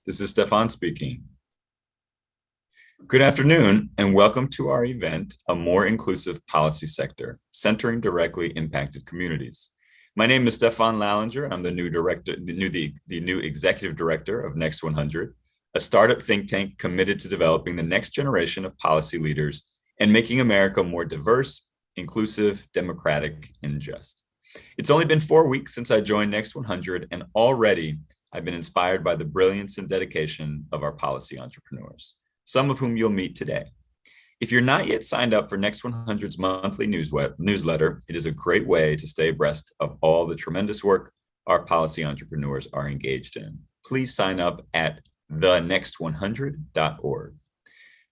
This is Stefan speaking. Good afternoon, and welcome to our event, A More Inclusive Policy Sector, Centering Directly Impacted Communities. My name is Stefan Lallinger. I'm the new executive director of Next 100, a startup think tank committed to developing the next generation of policy leaders and making America more diverse, inclusive, democratic, and just. It's only been 4 weeks since I joined Next 100, and already I've been inspired by the brilliance and dedication of our policy entrepreneurs, some of whom you'll meet today. If you're not yet signed up for Next 100's monthly newsletter, it is a great way to stay abreast of all the tremendous work our policy entrepreneurs are engaged in. Please sign up at thenext100.org.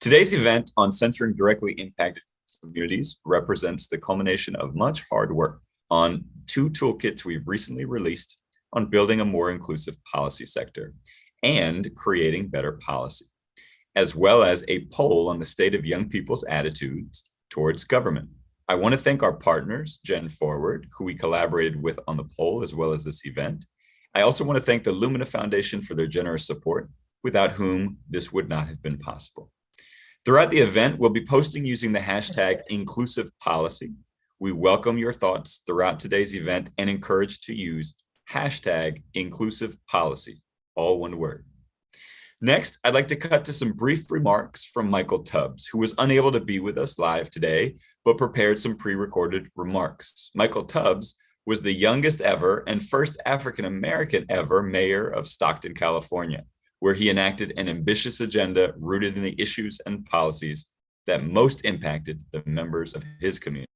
Today's event on centering directly impacted communities represents the culmination of much hard work on 2 toolkits we've recently released on building a more inclusive policy sector and creating better policy, as well as a poll on the state of young people's attitudes towards government. I want to thank our partners, GenForward, who we collaborated with on the poll as well as this event. I also want to thank the Lumina Foundation for their generous support, without whom this would not have been possible. Throughout the event, we'll be posting using the hashtag #InclusivePolicy. We welcome your thoughts throughout today's event and encourage to use hashtag #InclusivePolicy, all one word. Next, I'd like to cut to some brief remarks from Michael Tubbs, who was unable to be with us live today, but prepared some pre-recorded remarks. Michael Tubbs was the youngest ever and first African-American ever mayor of Stockton, California, where he enacted an ambitious agenda rooted in the issues and policies that most impacted the members of his community.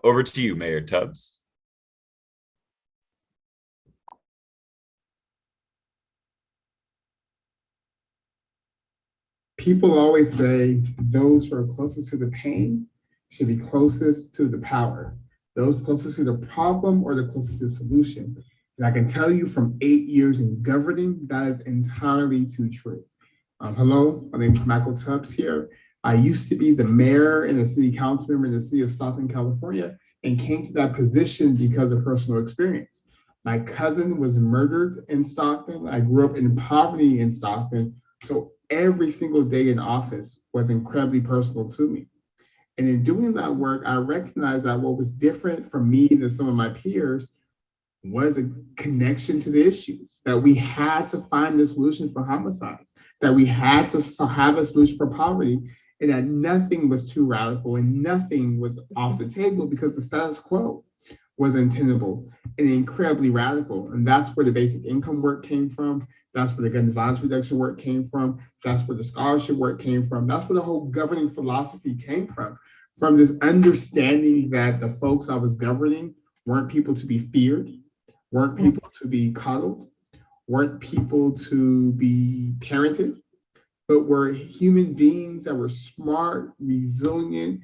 Over to you, Mayor Tubbs. People always say those who are closest to the pain should be closest to the power. Those closest to the problem or the closest to the solution. And I can tell you from 8 years in governing, that is entirely too true. Hello, my name is Michael Tubbs here. I used to be the mayor and a city council member in the city of Stockton, California, and came to that position because of personal experience. My cousin was murdered in Stockton. I grew up in poverty in Stockton. So every single day in office was incredibly personal to me. And in doing that work, I recognized that what was different from me than some of my peers was a connection to the issues, that we had to find a solution for homicides, that we had to have a solution for poverty, and that nothing was too radical and nothing was off the table because the status quo was untenable and incredibly radical. And that's where the basic income work came from. That's where the gun violence reduction work came from. That's where the scholarship work came from. That's where the whole governing philosophy came from this understanding that the folks I was governing weren't people to be feared, weren't people to be coddled, weren't people to be parented, but were human beings that were smart, resilient,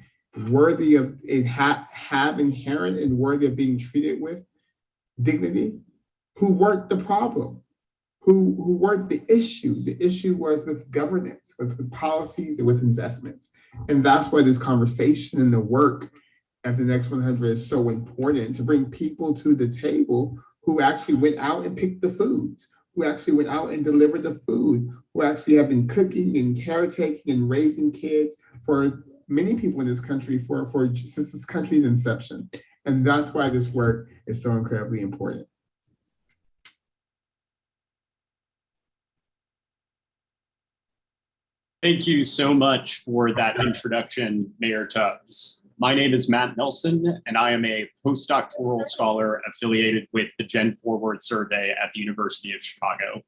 worthy of it, have inherent and worthy of being treated with dignity, who weren't the problem, who weren't the issue. The issue was with governance, with policies, and with investments. And that's why this conversation and the work at the Next 100 is so important, to bring people to the table who actually went out and picked the foods, who actually went out and delivered the food, who actually have been cooking and caretaking and raising kids for many people in this country since this country's inception. And that's why this work is so incredibly important. Thank you so much for that introduction, Mayor Tubbs. My name is Matt Nelson, and I am a postdoctoral scholar affiliated with the GenForward survey at the University of Chicago.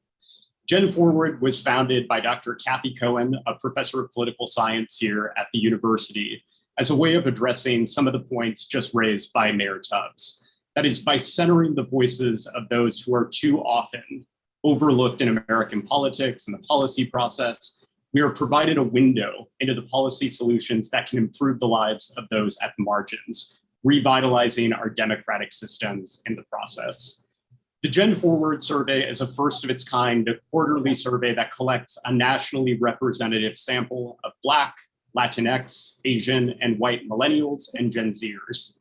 GenForward was founded by Dr. Kathy Cohen, a professor of political science here at the university, as a way of addressing some of the points just raised by Mayor Tubbs. That is, by centering the voices of those who are too often overlooked in American politics and the policy process, we are provided a window into the policy solutions that can improve the lives of those at the margins, revitalizing our democratic systems in the process. The GenForward survey is a first of its kind, a quarterly survey that collects a nationally representative sample of Black, Latinx, Asian, and white millennials and Gen Zers.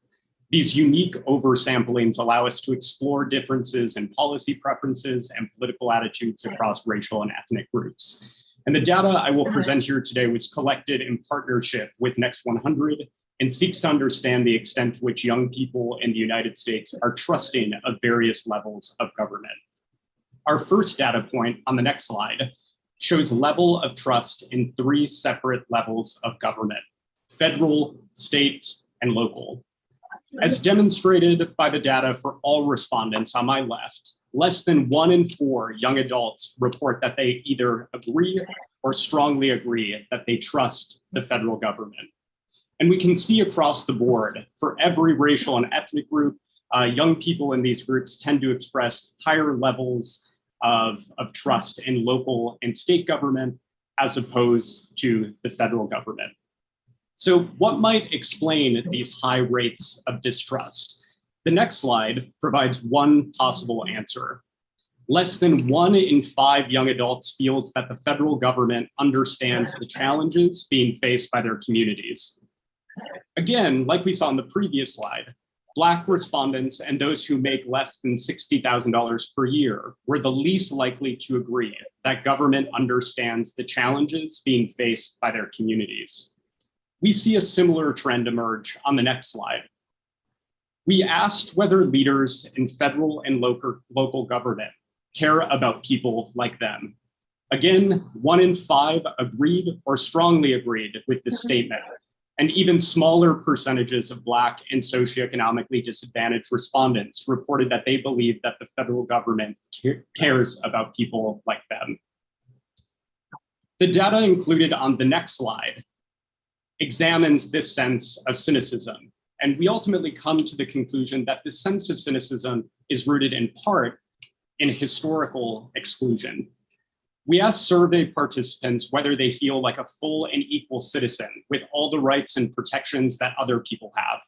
These unique oversamplings allow us to explore differences in policy preferences and political attitudes across racial and ethnic groups. And the data I will present here today was collected in partnership with Next 100 and seeks to understand the extent to which young people in the United States are trusting of various levels of government. Our first data point on the next slide shows level of trust in 3 separate levels of government: federal, state, and local. As demonstrated by the data for all respondents on my left, less than 1 in 4 young adults report that they either agree or strongly agree that they trust the federal government. And we can see across the board, for every racial and ethnic group, young people in these groups tend to express higher levels of trust in local and state government as opposed to the federal government. So what might explain these high rates of distrust? The next slide provides one possible answer. Less than 1 in 5 young adults feels that the federal government understands the challenges being faced by their communities. Again, like we saw in the previous slide, Black respondents and those who make less than $60,000 per year were the least likely to agree that government understands the challenges being faced by their communities. We see a similar trend emerge on the next slide. We asked whether leaders in federal and local government care about people like them. Again, 1 in 5 agreed or strongly agreed with this statement, and even smaller percentages of Black and socioeconomically disadvantaged respondents reported that they believe that the federal government cares about people like them. The data included on the next slide examines this sense of cynicism. And we ultimately come to the conclusion that this sense of cynicism is rooted in part in historical exclusion. We asked survey participants whether they feel like a full and equal citizen with all the rights and protections that other people have.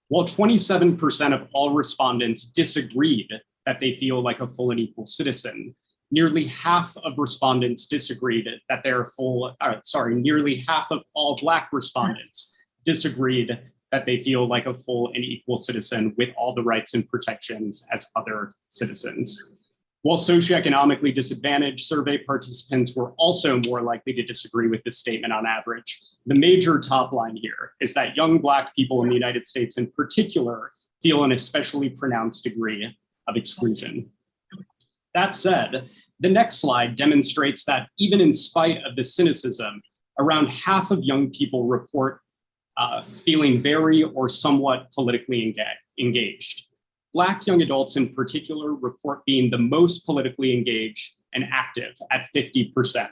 While 27% of all respondents disagreed that they feel like a full and equal citizen, nearly half of respondents disagreed that they're nearly half of all Black respondents disagreed that they feel like a full and equal citizen with all the rights and protections as other citizens. While socioeconomically disadvantaged survey participants were also more likely to disagree with this statement on average, the major top line here is that young Black people in the United States in particular feel an especially pronounced degree of exclusion. That said, the next slide demonstrates that even in spite of the cynicism, around half of young people report feeling very or somewhat politically engaged. Black young adults in particular report being the most politically engaged and active at 50%.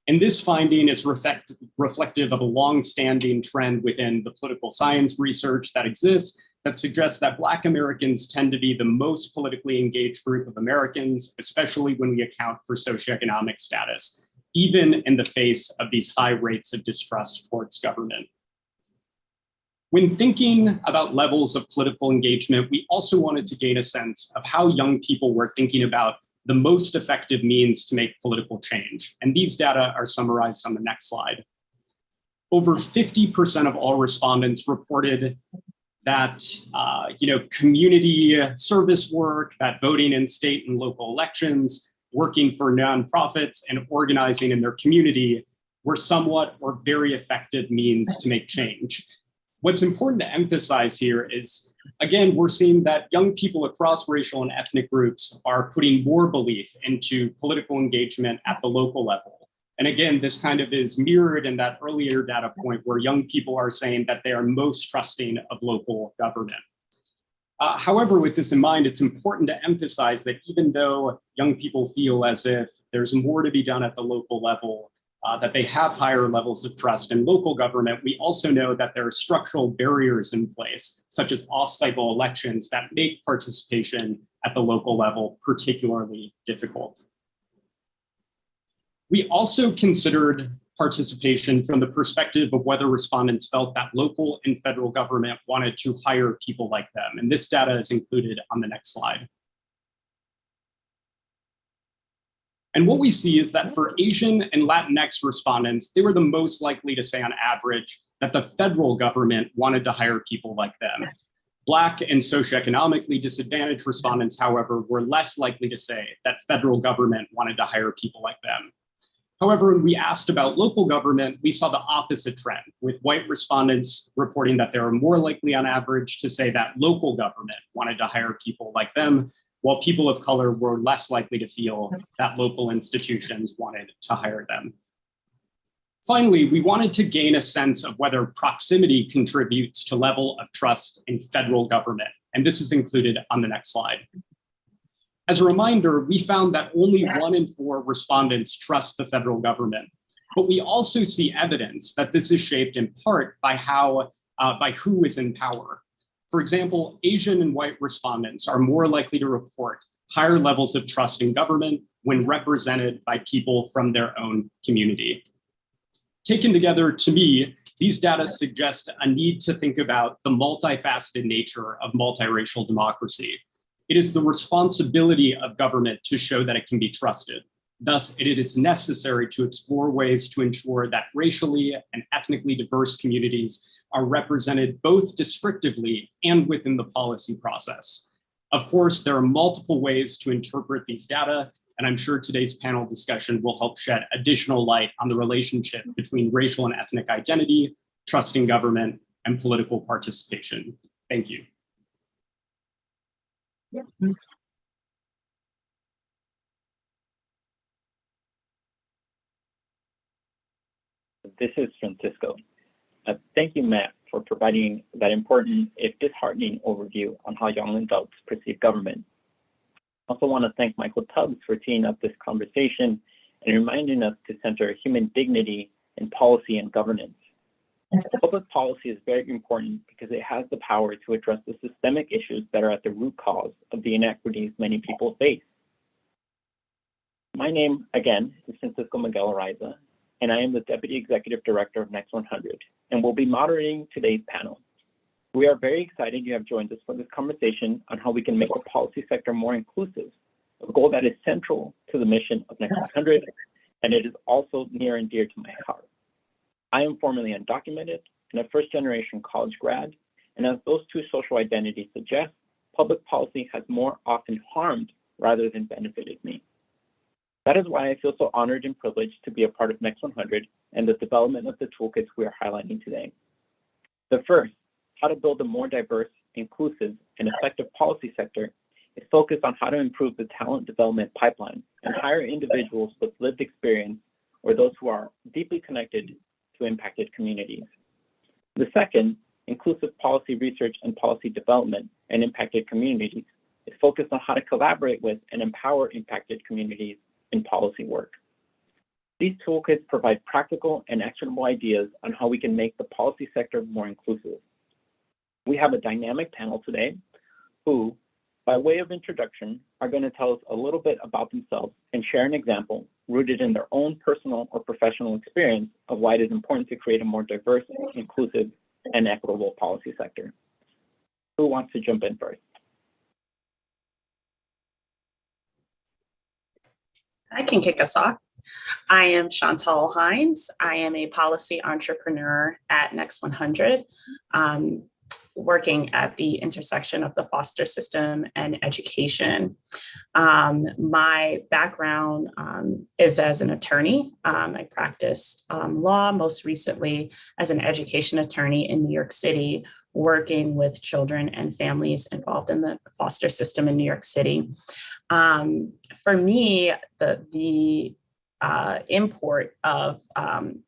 And this finding is reflective of a long-standing trend within the political science research that exists that suggests that Black Americans tend to be the most politically engaged group of Americans, especially when we account for socioeconomic status, even in the face of these high rates of distrust towards government. When thinking about levels of political engagement, we also wanted to gain a sense of how young people were thinking about the most effective means to make political change. And these data are summarized on the next slide. Over 50% of all respondents reported that community service work, that voting in state and local elections, working for nonprofits, and organizing in their community were somewhat or very effective means to make change. What's important to emphasize here is, again, we're seeing that young people across racial and ethnic groups are putting more belief into political engagement at the local level. And again, this kind of is mirrored in that earlier data point where young people are saying that they are most trusting of local government. However, with this in mind, it's important to emphasize that even though young people feel as if there's more to be done at the local level, that they have higher levels of trust in local government, we also know that there are structural barriers in place, such as off-cycle elections, that make participation at the local level particularly difficult. We also considered participation from the perspective of whether respondents felt that local and federal government wanted to hire people like them. And this data is included on the next slide. And what we see is that for Asian and Latinx respondents, they were the most likely to say on average that the federal government wanted to hire people like them. Black and socioeconomically disadvantaged respondents, however, were less likely to say that federal government wanted to hire people like them. However, when we asked about local government, we saw the opposite trend, with white respondents reporting that they were more likely on average to say that local government wanted to hire people like them, while people of color were less likely to feel that local institutions wanted to hire them. Finally, we wanted to gain a sense of whether proximity contributes to level of trust in federal government, and this is included on the next slide. As a reminder, we found that only 1 in 4 respondents trust the federal government, but we also see evidence that this is shaped in part by who is in power. For example, Asian and white respondents are more likely to report higher levels of trust in government when represented by people from their own community. Taken together, to me, these data suggest a need to think about the multifaceted nature of multiracial democracy. It is the responsibility of government to show that it can be trusted. Thus, it is necessary to explore ways to ensure that racially and ethnically diverse communities are represented both descriptively and within the policy process. Of course, there are multiple ways to interpret these data, and I'm sure today's panel discussion will help shed additional light on the relationship between racial and ethnic identity, trust in government, and political participation. Thank you. This is Francisco. Thank you, Matt, for providing that important, if disheartening, overview on how young adults perceive government. I also want to thank Michael Tubbs for teeing up this conversation and reminding us to center human dignity in policy and governance. Public policy is very important because it has the power to address the systemic issues that are at the root cause of the inequities many people face. My name, again, is Francisco Miguel Araiza, and I am the Deputy Executive Director of Next 100, and will be moderating today's panel. We are very excited you have joined us for this conversation on how we can make the policy sector more inclusive, a goal that is central to the mission of Next 100, and it is also near and dear to my heart. I am formerly undocumented and a first-generation college grad, and as those two social identities suggest, public policy has more often harmed rather than benefited me. That is why I feel so honored and privileged to be a part of Next 100 and the development of the toolkits we are highlighting today. The first, how to build a more diverse, inclusive, and effective policy sector, is focused on how to improve the talent development pipeline and hire individuals with lived experience or those who are deeply connected to impacted communities. The second, inclusive policy research and policy development and impacted communities, is focused on how to collaborate with and empower impacted communities in policy work. These toolkits provide practical and actionable ideas on how we can make the policy sector more inclusive. We have a dynamic panel today who, by way of introduction, are going to tell us a little bit about themselves and share an example rooted in their own personal or professional experience of why it is important to create a more diverse, inclusive, and equitable policy sector. Who wants to jump in first? I can kick us off. I am Chantal Hines. I am a policy entrepreneur at Next 100, working at the intersection of the foster system and education. My background is as an attorney. I practiced law most recently as an education attorney in New York City, working with children and families involved in the foster system in New York City. For me, the import of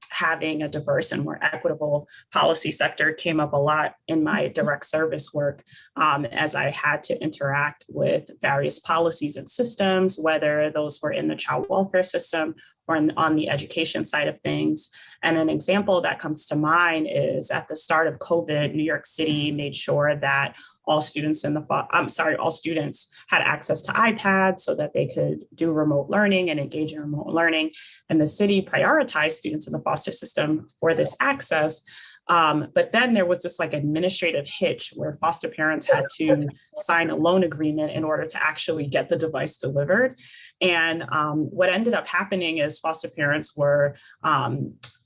having a diverse and more equitable policy sector came up a lot in my direct service work as I had to interact with various policies and systems, whether those were in the child welfare system or on the education side of things. And an example that comes to mind is at the start of COVID, New York City made sure that all students all students had access to iPads so that they could do remote learning and engage in remote learning. And the city prioritized students in the foster system for this access. But then there was this administrative hitch where foster parents had to sign a loan agreement in order to actually get the device delivered. And what ended up happening is foster parents were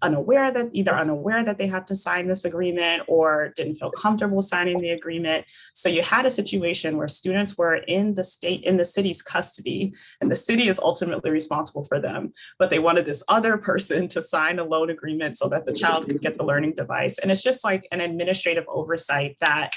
unaware that they had to sign this agreement or didn't feel comfortable signing the agreement. So you had a situation where students were in the city's custody, and the city is ultimately responsible for them, but they wanted this other person to sign a loan agreement so that the child could get the learning device. And it's just like an administrative oversight that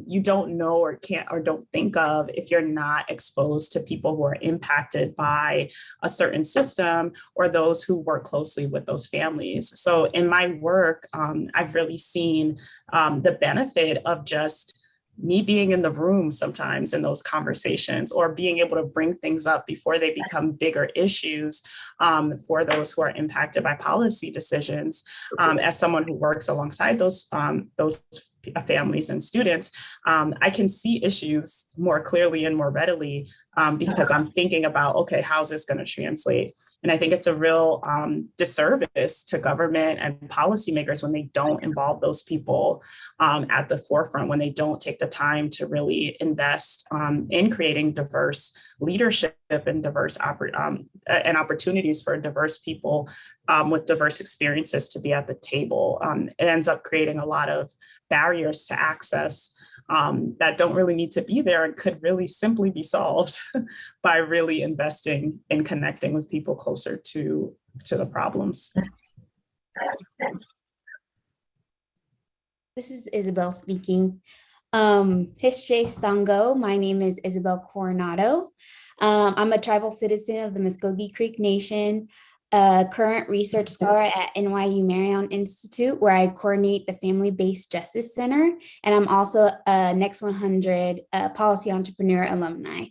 you don't know or can't or don't think of if you're not exposed to people who are impacted by a certain system or those who work closely with those families. So in my work, I've really seen the benefit of just me being in the room sometimes in those conversations, or being able to bring things up before they become bigger issues for those who are impacted by policy decisions. As someone who works alongside those families and students, I can see issues more clearly and more readily because I'm thinking about, okay, how's this going to translate? And I think it's a real disservice to government and policymakers when they don't involve those people at the forefront, when they don't take the time to really invest in creating diverse leadership and diverse and opportunities for diverse people with diverse experiences to be at the table. It ends up creating a lot of barriers to access that don't really need to be there and could really simply be solved by really investing in connecting with people closer to the problems. This is Isabel speaking. Hische Stango, my name is Isabel Coronado. I'm a tribal citizen of the Muskogee Creek Nation, a current research scholar at NYU Marion Institute, where I coordinate the Family-Based Justice Center, and I'm also a Next 100 policy entrepreneur alumni.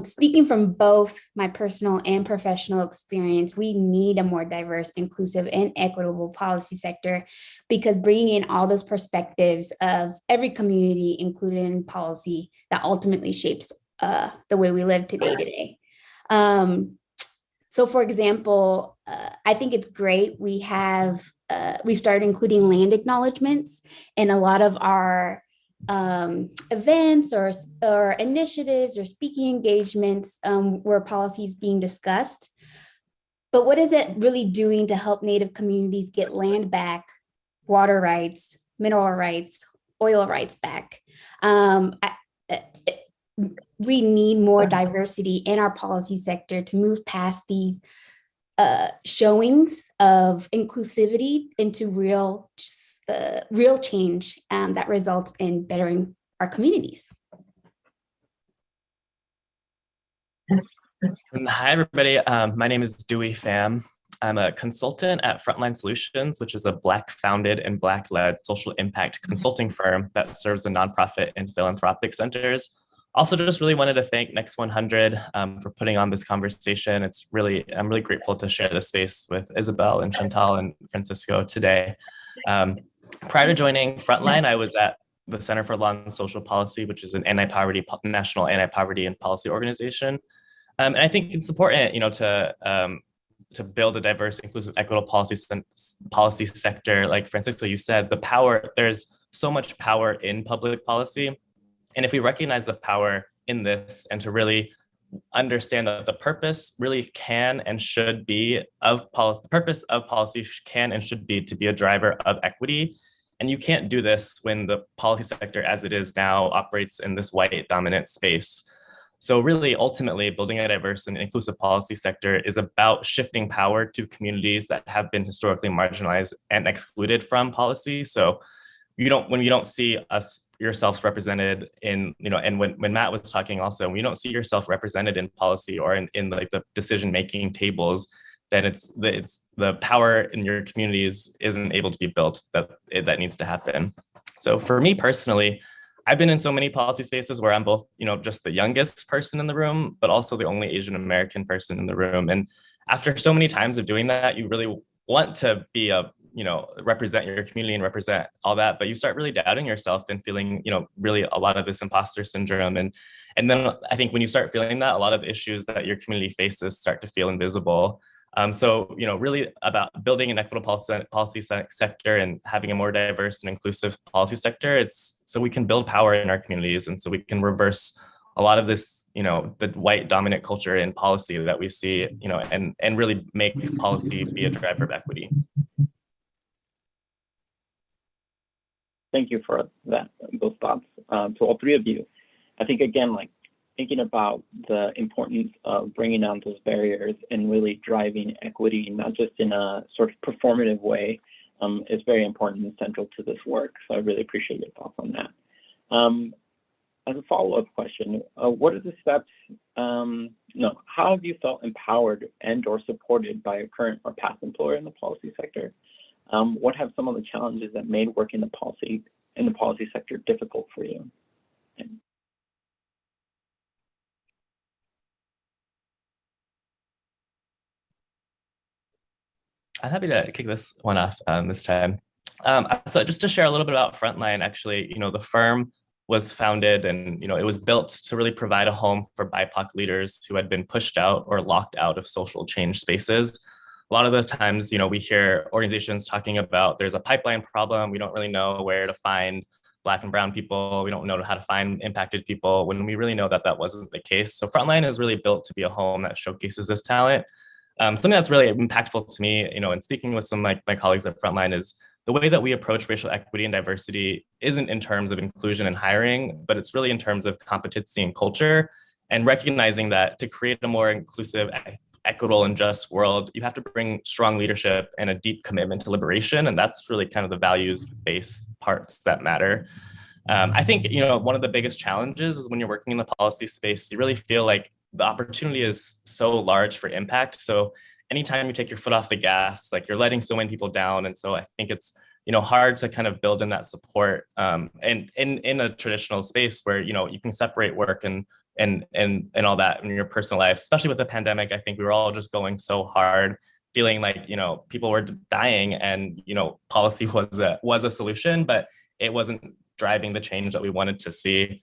Speaking from both my personal and professional experience, we need a more diverse, inclusive, and equitable policy sector, because bringing in all those perspectives of every community included in policy that ultimately shapes the way we live today. So for example, I think it's great we've started including land acknowledgements in a lot of our events or initiatives or speaking engagements where policy is being discussed. But what is it really doing to help Native communities get land back, water rights, mineral rights, oil rights back? We need more diversity in our policy sector to move past these showings of inclusivity into real change that results in bettering our communities. Hi, everybody. My name is Dewey Pham. I'm a consultant at Frontline Solutions, which is a Black-founded and Black-led social impact consulting firm that serves the nonprofit and philanthropic centers. Also, just really wanted to thank Next 100 for putting on this conversation. I'm really grateful to share this space with Isabel and Chantal and Francisco today. Prior to joining Frontline, I was at the Center for Law and Social Policy, which is an national anti-poverty and policy organization. And I think it's important, to build a diverse, inclusive, equitable policy sector. Like Francisco, you said, there's so much power in public policy. And if we recognize the power in this and to really understand that the purpose really can and should be of policy, the purpose of policy can and should be to be a driver of equity. And you can't do this when the policy sector as it is now operates in this white dominant space. So really, ultimately, building a diverse and inclusive policy sector is about shifting power to communities that have been historically marginalized and excluded from policy. So when you don't see yourself represented in, and when Matt was talking also, when you don't see yourself represented in policy or in like the decision-making tables, then it's the power in your communities isn't able to be built that needs to happen. So for me personally, I've been in so many policy spaces where I'm both, just the youngest person in the room, but also the only Asian American person in the room. And after so many times of doing that, you really want to be represent your community and represent all that, but you start really doubting yourself and feeling, really a lot of this imposter syndrome. And then I think when you start feeling that, a lot of the issues that your community faces start to feel invisible. So, really about building an equitable policy sector and having a more diverse and inclusive policy sector, it's so we can build power in our communities and so we can reverse a lot of this, the white dominant culture in policy that we see, and really make policy be a driver of equity. Thank you for those thoughts to all three of you. I think, again, like thinking about the importance of bringing down those barriers and really driving equity, not just in a sort of performative way, is very important and central to this work. So I really appreciate your thoughts on that. As a follow-up question, what are the steps, how have you felt empowered and or supported by a current or past employer in the policy sector? What have some of the challenges that made working in the policy sector difficult for you? I'm happy to kick this one off this time. So just to share a little bit about Frontline, actually, the firm was founded and, it was built to really provide a home for BIPOC leaders who had been pushed out or locked out of social change spaces. A lot of the times, we hear organizations talking about there's a pipeline problem. We don't really know where to find Black and brown people. We don't know how to find impacted people, when we really know that that wasn't the case. So Frontline is really built to be a home that showcases this talent. Something that's really impactful to me, and speaking with some of my colleagues at Frontline, is the way that we approach racial equity and diversity isn't in terms of inclusion and hiring, but it's really in terms of competency and culture, and recognizing that to create a more inclusive, equitable, and just world, you have to bring strong leadership and a deep commitment to liberation. And that's really kind of the values-based parts that matter. I think, one of the biggest challenges is when you're working in the policy space, you really feel like the opportunity is so large for impact. So anytime you take your foot off the gas, like you're letting so many people down. And so I think it's, hard to kind of build in that support and in a traditional space where, you can separate work and all that in your personal life, especially with the pandemic. I think we were all just going so hard, feeling like, people were dying and, policy was a solution, but it wasn't driving the change that we wanted to see.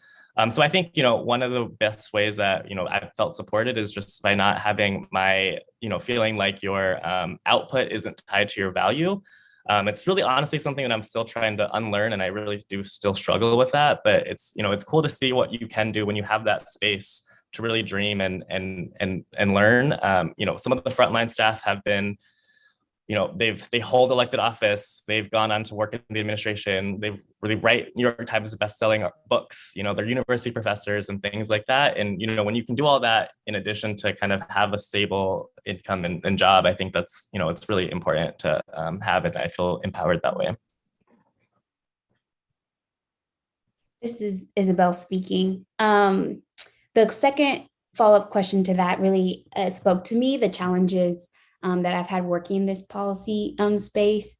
So I think, one of the best ways that, I've felt supported is just by not having my, feeling like your output isn't tied to your value. It's really honestly something that I'm still trying to unlearn, and I really do still struggle with that. But it's, it's cool to see what you can do when you have that space to really dream and learn. Some of the frontline staff have been, they hold elected office. They've gone on to work in the administration. They've really write New York Times best-selling books. They're university professors and things like that. And, when you can do all that, in addition to kind of have a stable income and job, I think that's, it's really important to have it. I feel empowered that way. This is Isabel speaking. The second follow-up question to that really spoke to me, the challenges that I've had working in this policy space.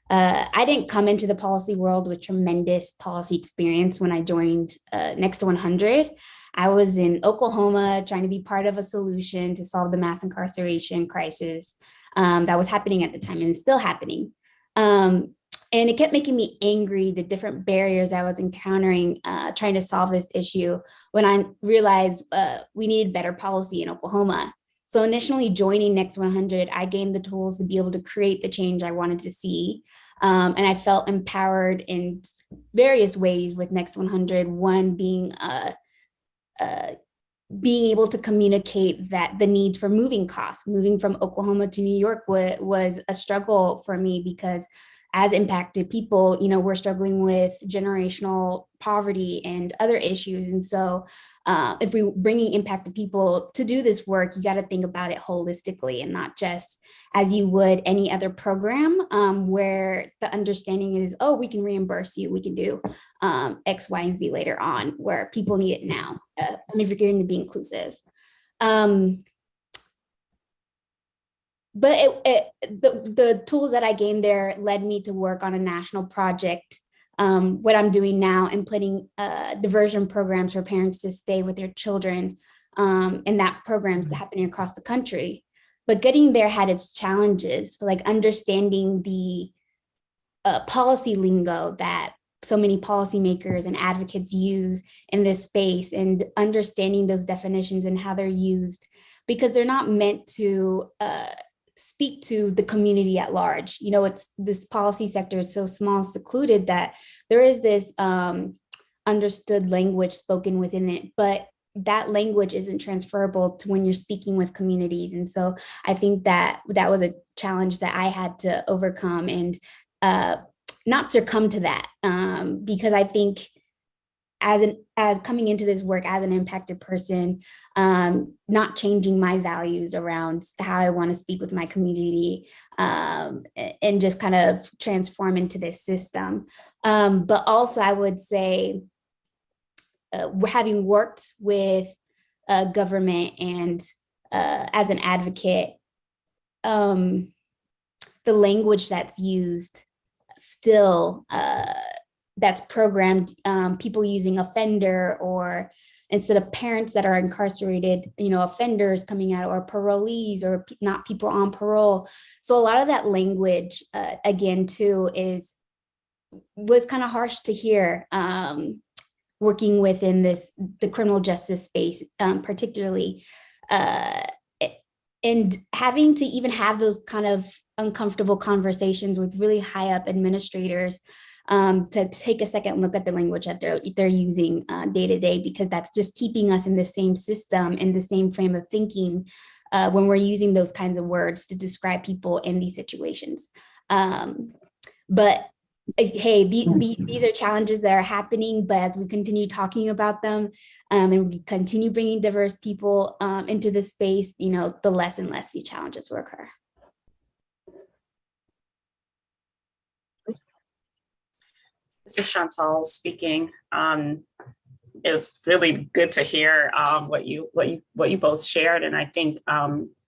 I didn't come into the policy world with tremendous policy experience when I joined Next to 100. I was in Oklahoma trying to be part of a solution to solve the mass incarceration crisis that was happening at the time and is still happening. And it kept making me angry, the different barriers I was encountering trying to solve this issue, when I realized we needed better policy in Oklahoma. So initially joining Next 100, I gained the tools to be able to create the change I wanted to see. And I felt empowered in various ways with Next 100, one being able to communicate that the need for moving costs, moving from Oklahoma to New York was a struggle for me, because as impacted people, we're struggling with generational poverty and other issues. And so if we're bringing impacted people to do this work, you got to think about it holistically and not just as you would any other program where the understanding is, oh, we can reimburse you. We can do X, Y, and Z later on, where people need it now. If you're going to be inclusive. But the tools that I gained there led me to work on a national project. What I'm doing now, implementing diversion programs for parents to stay with their children, and that program's happening across the country. But getting there had its challenges, like understanding the policy lingo that so many policymakers and advocates use in this space, and understanding those definitions and how they're used, because they're not meant to speak to the community at large. It's this policy sector is so small, secluded, that there is this understood language spoken within it, but that language isn't transferable to when you're speaking with communities. And so I think that that was a challenge that I had to overcome and not succumb to that, because I think as coming into this work as an impacted person, not changing my values around how I want to speak with my community, and just kind of transform into this system. But also I would say, having worked with government and as an advocate, the language that's used still, that's programmed, people using offender, or instead of parents that are incarcerated, offenders coming out, or parolees, or not people on parole. So a lot of that language, again, too, was kind of harsh to hear, working within the criminal justice space, particularly, and having to even have those kind of uncomfortable conversations with really high up administrators, to take a second look at the language that they're using day to day, because that's just keeping us in the same system, in the same frame of thinking, when we're using those kinds of words to describe people in these situations. But hey, these are challenges that are happening, but as we continue talking about them, and we continue bringing diverse people into the space, the less and less these challenges will occur. This is Chantal speaking. It was really good to hear what you both shared, and I think I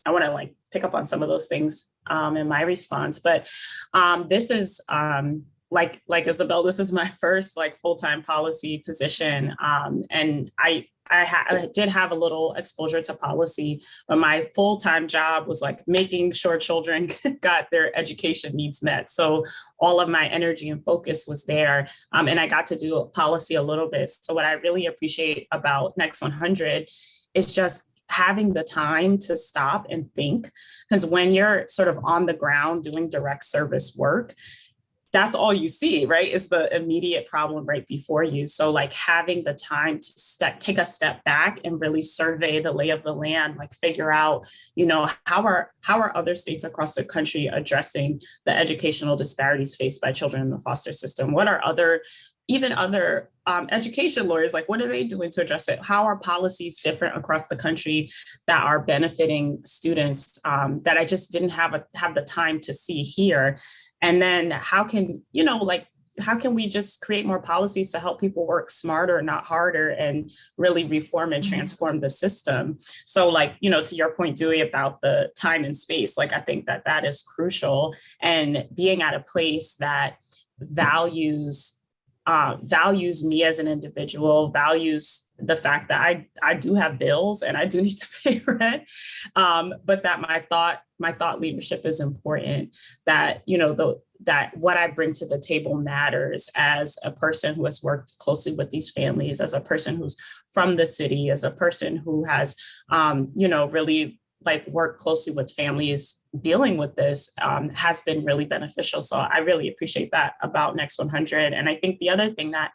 want to pick up on some of those things in my response. But this is like Isabel, this is my first full-time policy position, and I did have a little exposure to policy, but my full-time job was making sure children got their education needs met. So all of my energy and focus was there, and I got to do policy a little bit. So what I really appreciate about Next 100 is just having the time to stop and think, because when you're sort of on the ground doing direct service work, that's all you see, right? Is the immediate problem right before you. So having the time to take a step back and really survey the lay of the land, figure out, how are other states across the country addressing the educational disparities faced by children in the foster system? What are other education lawyers, what are they doing to address it? How are policies different across the country that are benefiting students, that I just didn't have the time to see here? And then how can we just create more policies to help people work smarter, not harder, and really reform and transform the system? So to your point, Dewey, about the time and space, I think that is crucial, and being at a place that values me as an individual, values the fact that I do have bills and I do need to pay rent, but that my thought leadership is important, that that what I bring to the table matters, as a person who has worked closely with these families, as a person who's from the city, as a person who has really work closly with families dealing with this, has been really beneficial. So I really appreciate that about Next 100. And I think the other thing that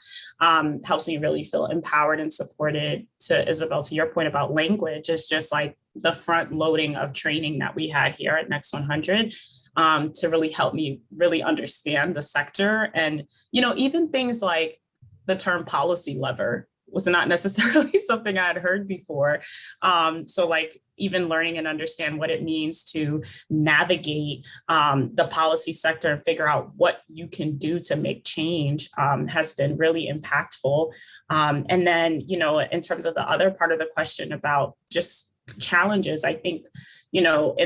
helps me really feel empowered and supported, to Isabel, to your point about language, is just the front loading of training that we had here at Next 100, to really help me really understand the sector. And, even things like the term policy lever was not necessarily something I had heard before. So even learning and understand what it means to navigate the policy sector and figure out what you can do to make change has been really impactful. And then, in terms of the other part of the question about just challenges, I think, in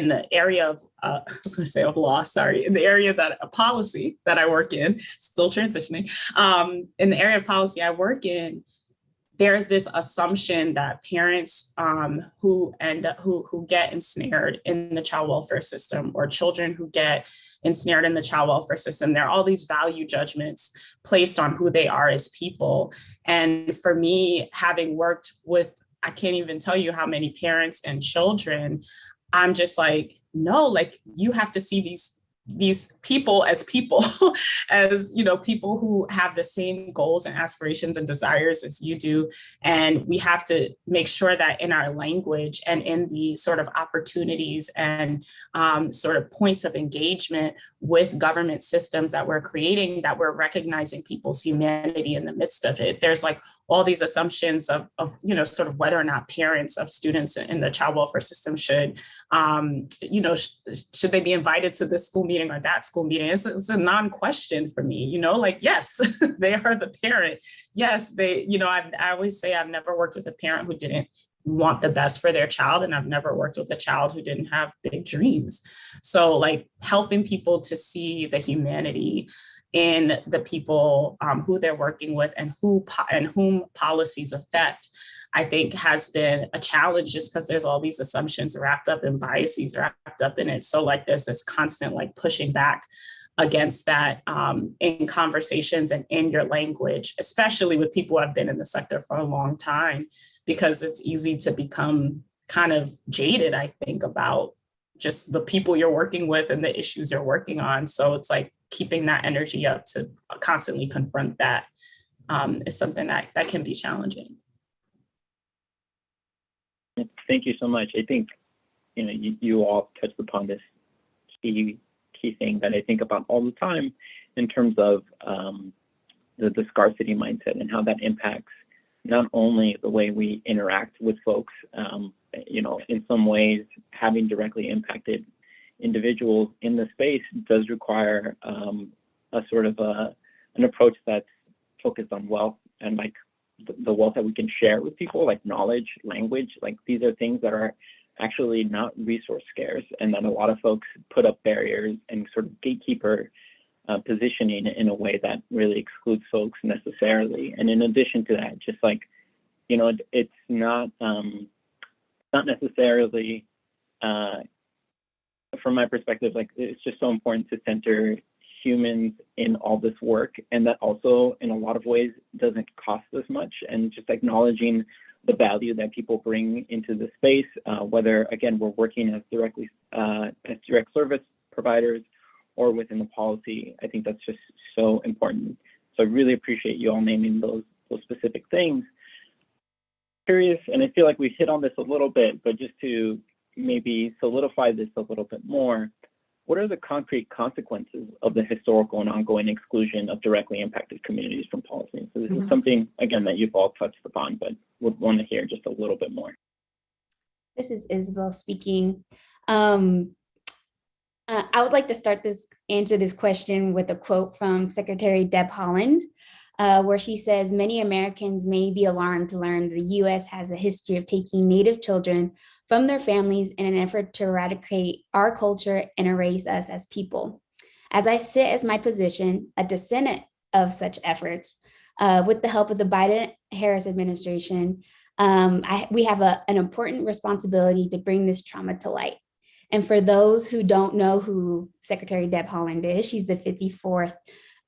the area of, I was going to say of law, sorry, in the area of policy that I work in, still transitioning, in the area of policy I work in, there's this assumption that parents who get ensnared in the child welfare system, or children who get ensnared in the child welfare system, there are all these value judgments placed on who they are as people. And for me, having worked with, I can't even tell you how many parents and children, I'm just no, you have to see these people as people, as, you know, people who have the same goals and aspirations and desires as you do. And we have to make sure that in our language and in the sort of opportunities and sort of points of engagement with government systems that we're creating, that we're recognizing people's humanity in the midst of it. There's like all these assumptions of you know, sort of whether or not parents of students in the child welfare system should, you know, should they be invited to this school meeting or that school meeting? It's a non-question for me, you know, like, yes, they are the parent. Yes, they, you know, I always say I've never worked with a parent who didn't want the best for their child. And I've never worked with a child who didn't have big dreams. So like helping people to see the humanity in the people who they're working with and whom policies affect, I think has been a challenge, just because there's all these assumptions wrapped up in biases wrapped up in it. So like there's this constant like pushing back against that in conversations and in your language, especially with people who have been in the sector for a long time, because it's easy to become kind of jaded, I think, about just the people you're working with and the issues you're working on. So it's like keeping that energy up to constantly confront that is something that can be challenging. Thank you so much. I think, you know, you all touched upon this key thing that I think about all the time in terms of the scarcity mindset and how that impacts not only the way we interact with folks, you know, in some ways having directly impacted individuals in the space does require a sort of an approach that's focused on wealth and like the wealth that we can share with people, like knowledge, language, like these are things that are actually not resource scarce, and that a lot of folks put up barriers and sort of gatekeeper positioning in a way that really excludes folks necessarily. And in addition to that, just like, you know, it's not necessarily, from my perspective, like it's just so important to center humans in all this work, and that also in a lot of ways doesn't cost as much, and just acknowledging the value that people bring into the space, whether again we're working as direct service providers or within the policy. I think that's just so important. So I really appreciate you all naming those specific things. Curious, and I feel like we hit on this a little bit, but just to maybe solidify this a little bit more, what are the concrete consequences of the historical and ongoing exclusion of directly impacted communities from policy? So this is something, again, that you've all touched upon, but would want to hear just a little bit more. This is Isabel speaking. I would like to answer this question with a quote from Secretary Deb Haaland, where she says, "Many Americans may be alarmed to learn the U.S. has a history of taking Native children from their families in an effort to eradicate our culture and erase us as people. As I sit as my position, a descendant of such efforts, with the help of the Biden-Harris administration, we have an important responsibility to bring this trauma to light." And for those who don't know who Secretary Deb Haaland is, she's the 54th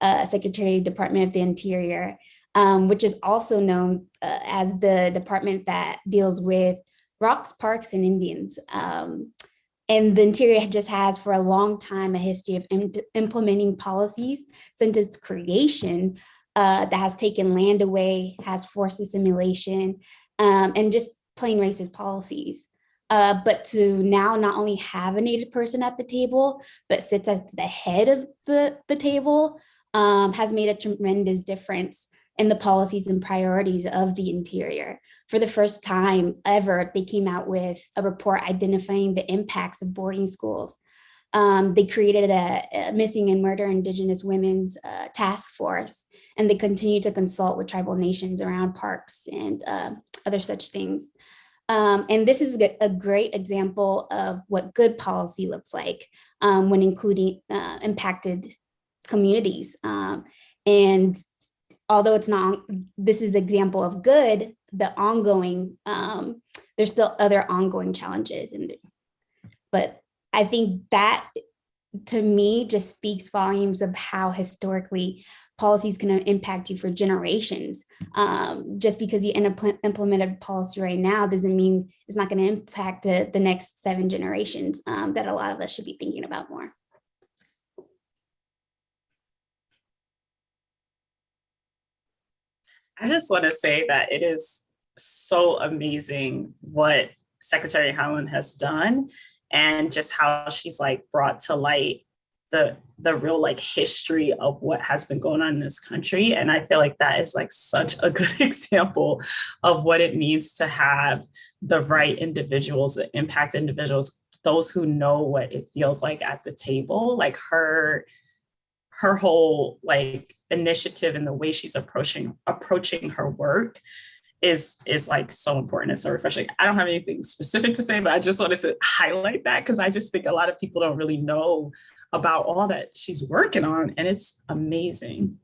Secretary of Department of the Interior, which is also known as the department that deals with rocks, parks, and Indians. And the Interior just has for a long time a history of implementing policies since its creation that has taken land away, has forced assimilation, and just plain racist policies. But to now not only have a Native person at the table, but sits at the head of the table, has made a tremendous difference in the policies and priorities of the Interior. For the first time ever, they came out with a report identifying the impacts of boarding schools. They created a missing and murder Indigenous women's task force, and they continue to consult with tribal nations around parks and other such things. And this is a great example of what good policy looks like when including impacted communities. And although this is an example of good, the ongoing, there's still other ongoing challenges. But I think that, to me, just speaks volumes of how historically policies can impact you for generations. Just because you implement a policy right now doesn't mean it's not going to impact the next 7 generations that a lot of us should be thinking about more. I just want to say that it is so amazing what Secretary Howland has done, and just how she's like brought to light the real like history of what has been going on in this country. And I feel like that is like such a good example of what it means to have the right individuals, the impact individuals, those who know what it feels like at the table. Like her whole like initiative and the way she's approaching her work is like so important and so refreshing. I don't have anything specific to say, but I just wanted to highlight that because I just think a lot of people don't really know about all that she's working on, and it's amazing.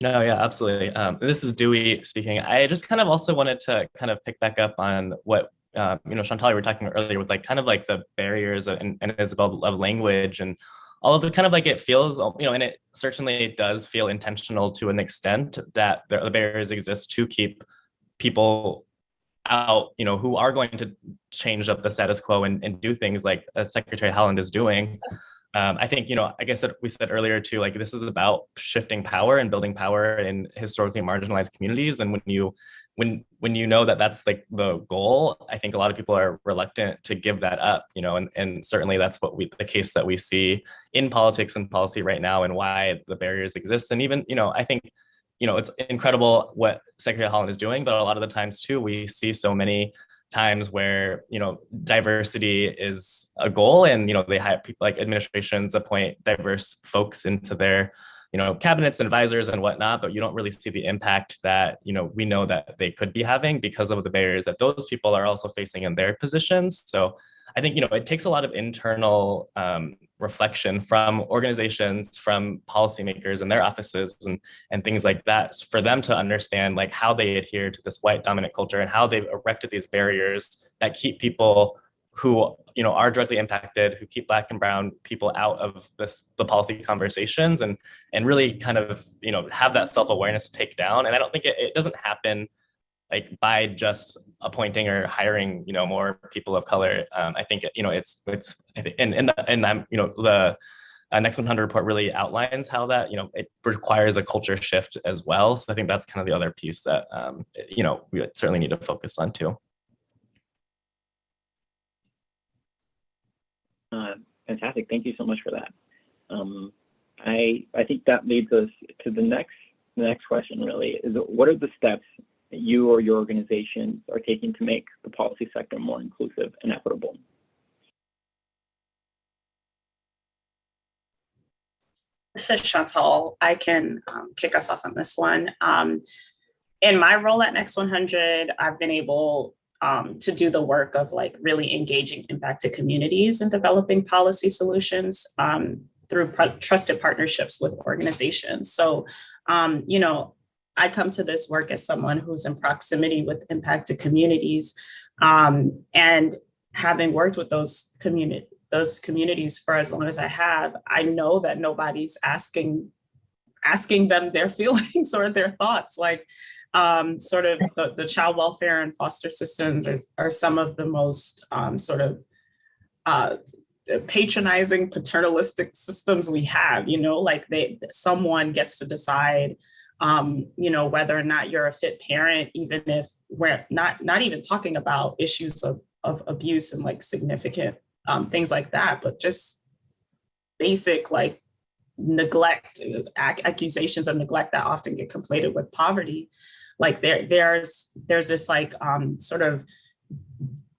No, yeah, absolutely. This is Dewey speaking. I just kind of also wanted to kind of pick back up on what Chantal, you were talking about earlier with like kind of like the barriers and Isabel of language and all of the kind of like it feels, and it certainly does feel intentional to an extent that the barriers exist to keep people out, who are going to change up the status quo and do things like Secretary Howland is doing. I think, I guess that we said earlier too, like this is about shifting power and building power in historically marginalized communities. And when you know that that's like the goal, I think a lot of people are reluctant to give that up, and certainly that's the case that we see in politics and policy right now, and why the barriers exist. And even, I think, it's incredible what Secretary Howland is doing, but a lot of the times too, we see so many times where, diversity is a goal, and, they hire people, like administrations appoint diverse folks into their, cabinets and advisors and whatnot, but you don't really see the impact that, we know that they could be having because of the barriers that those people are also facing in their positions. So I think, it takes a lot of internal reflection from organizations, from policymakers and their offices and things like that, for them to understand like how they adhere to this white dominant culture and how they've erected these barriers that keep people who are directly impacted, who keep Black and brown people out of the policy conversations, and really kind of have that self-awareness to take down. And I don't think it doesn't happen like by just appointing or hiring more people of color. I think it's I think, and the Next 100 report really outlines how that it requires a culture shift as well. So I think that's kind of the other piece that we certainly need to focus on too. Fantastic. Thank you so much for that. I think that leads us to the next question really is, what are the steps that you or your organizations are taking to make the policy sector more inclusive and equitable? This is Chantal. I can kick us off on this one. In my role at Next 100, I've been able to do the work of like really engaging impacted communities and developing policy solutions through trusted partnerships with organizations. So, I come to this work as someone who's in proximity with impacted communities, and having worked with those communities for as long as I have, I know that nobody's asking them their feelings or their thoughts. Like sort of the child welfare and foster systems are some of the most patronizing, paternalistic systems we have. Like someone gets to decide whether or not you're a fit parent, even if we're not even talking about issues of abuse and like significant things like that, but just basic like neglect, accusations of neglect that often get conflated with poverty. Like there's this like sort of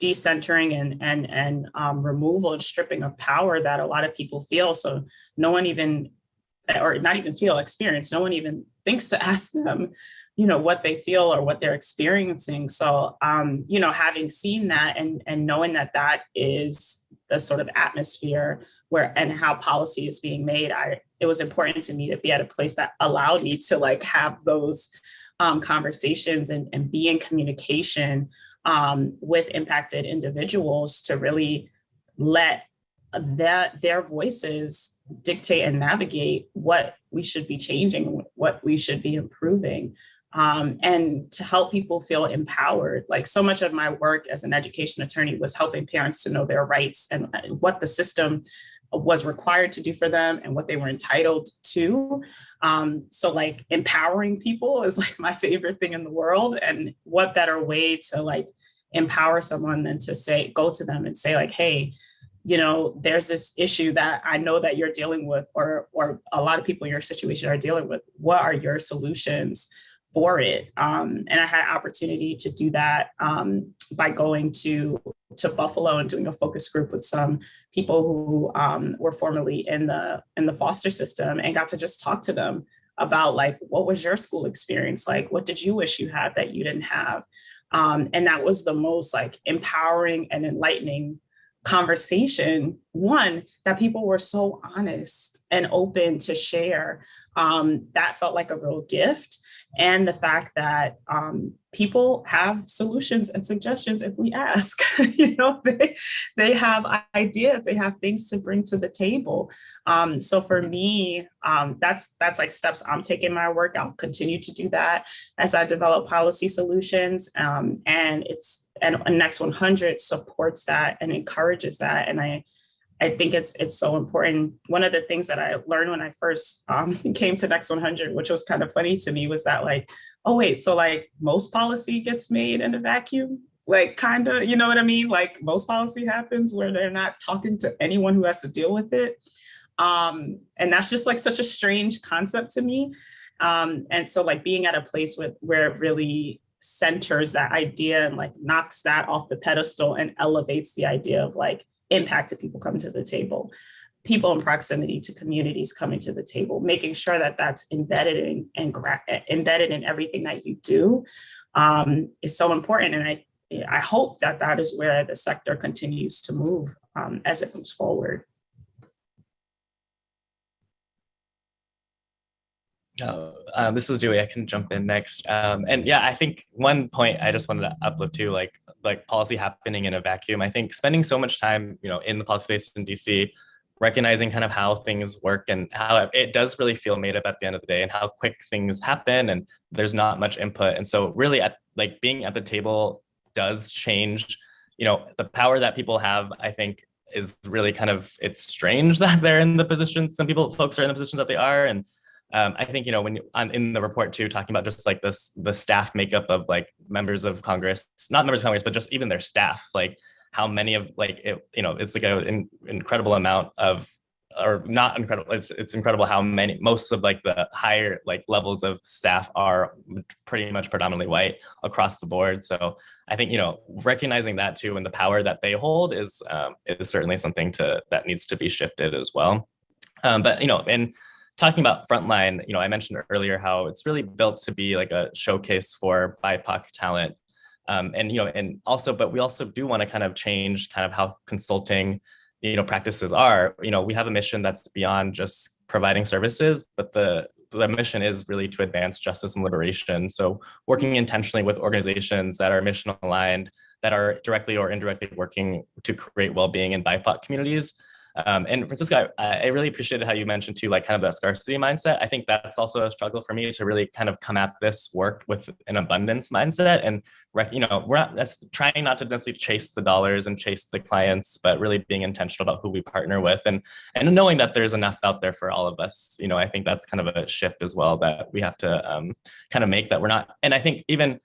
decentering and removal and stripping of power that a lot of people feel. So no one even, or not even feel, experience, no one even thinks to ask them, what they feel or what they're experiencing. So, having seen that and knowing that is the sort of atmosphere and how policy is being made, it was important to me to be at a place that allowed me to like have those conversations and be in communication with impacted individuals to really let their voices dictate and navigate what we should be changing, what we should be improving, and to help people feel empowered. Like so much of my work as an education attorney was helping parents to know their rights and what the system was required to do for them and what they were entitled to. So like empowering people is like my favorite thing in the world. And what better way to like empower someone than to say, go to them and say like, hey, you know, there's this issue that I know that you're dealing with, or a lot of people in your situation are dealing with. What are your solutions for it? And I had an opportunity to do that by going to Buffalo and doing a focus group with some people who were formerly in the foster system, and got to just talk to them about like, what was your school experience like? What did you wish you had that you didn't have? And that was the most like empowering and enlightening conversation, one, that people were so honest and open to share. That felt like a real gift. And the fact that people have solutions and suggestions if we ask. You know, they have ideas, they have things to bring to the table. So for me, that's like steps I'm taking in my work. I'll continue to do that as I develop policy solutions. And Next 100 supports that and encourages that. And I think it's so important. One of the things that I learned when I first came to Next 100, which was kind of funny to me, was that like, oh wait, so like most policy gets made in a vacuum? Like kind of, you know what I mean? Like most policy happens where they're not talking to anyone who has to deal with it. And that's just like such a strange concept to me. And so like being at a place where it really centers that idea and like knocks that off the pedestal and elevates the idea of like impacted people coming to the table, people in proximity to communities coming to the table, making sure that that's embedded in everything that you do is so important. And I hope that is where the sector continues to move as it moves forward. This is Dewey. I can jump in next. And yeah, I think one point I just wanted to uplift too, like policy happening in a vacuum. I think spending so much time, you know, in the policy space in DC, recognizing kind of how things work and how it does really feel made up at the end of the day, and how quick things happen and there's not much input. And so really being at the table does change, you know, the power that people have. I think is really kind of, it's strange that they're in the positions, folks are in the positions that they are. And I think, you know, when in the report too, talking about just like the staff makeup of like members of Congress, not members of Congress, but just even their staff, like how many of like, it, you know, it's like an incredible amount of, or not incredible, it's incredible how most of like the higher like levels of staff are pretty much predominantly white across the board. So I think, you know, recognizing that too and the power that they hold is certainly something that needs to be shifted as well. But, you know, and talking about Frontline, you know, I mentioned earlier how it's really built to be like a showcase for BIPOC talent. And, you know, and also, but we also do want to kind of change kind of how consulting, you know, practices are. You know, we have a mission that's beyond just providing services, but the mission is really to advance justice and liberation. So working intentionally with organizations that are mission aligned, that are directly or indirectly working to create well-being in BIPOC communities. And Francisco, I really appreciated how you mentioned too, like kind of that scarcity mindset. I think that's also a struggle for me to really kind of come at this work with an abundance mindset, and you know, we're not trying not to necessarily chase the dollars and chase the clients, but really being intentional about who we partner with, and knowing that there's enough out there for all of us. You know, I think that's kind of a shift as well that we have to kind of make, that we're not. And I think even,